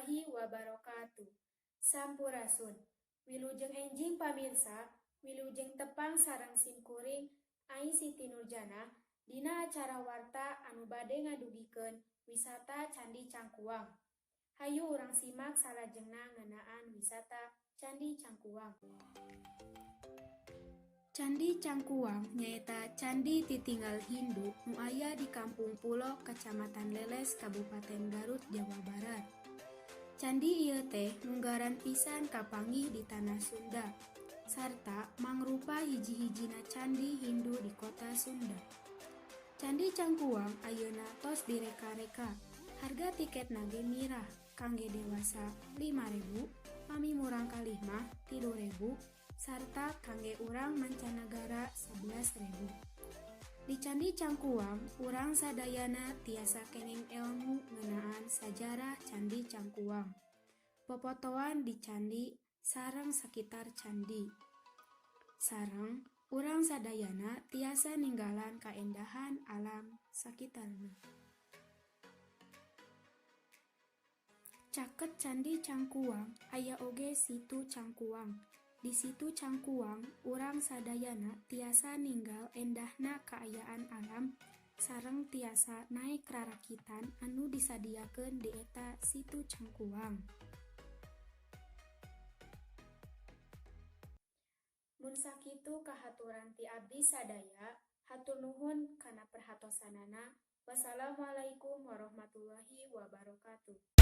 warahmatullahi wabarakatuh. Sampurasun. Wilujeng enjing pamirsa, wilujeng tepang sareng simkuring Ai Siti Nurjana dina acara warta anu bade ngadugikeun wisata Candi Cangkuang. Hayu urang simak salajengna ngeunaan wisata Candi Cangkuang. Candi Cangkuang nyaeta candi titinggal Hindu nu aya di Kampung Pulo, Kecamatan Leles, Kabupaten Garut, Jawa Barat. Candi ieu teh munggaran pisan kapanggih di tanah Sunda, sarta mangrupa hiji-hijina candi Hindu di kota Sunda. Candi Cangkuang ayeuna tos direka-reka. Harga tiketna ge mirah, kangge dewasa 5.000, pamimurang kalih mah 3.000, sarta kangge urang mancanagara 11.000. Di Candi Cangkuang, urang sadayana tiasa kenging ilmu ngeunaan sajarah Candi Cangkuang, popotoan di candi sareng sakitar candi. Sareng urang sadayana tiasa ninggalan kaendahan alam sakitarna. Caket Candi Cangkuang aya oge Situ Cangkuang. Di Situ Cangkuang, urang sadayana tiasa ninggal endahna kaayaan alam sareng tiasa naek rarakitan anu disadiakeun di eta Situ Cangkuang. Mun sakitu kahaturan ti abdi sadaya, hatur nuhun kana perhatosanana. Wassalamualaikum warahmatullahi wabarakatuh.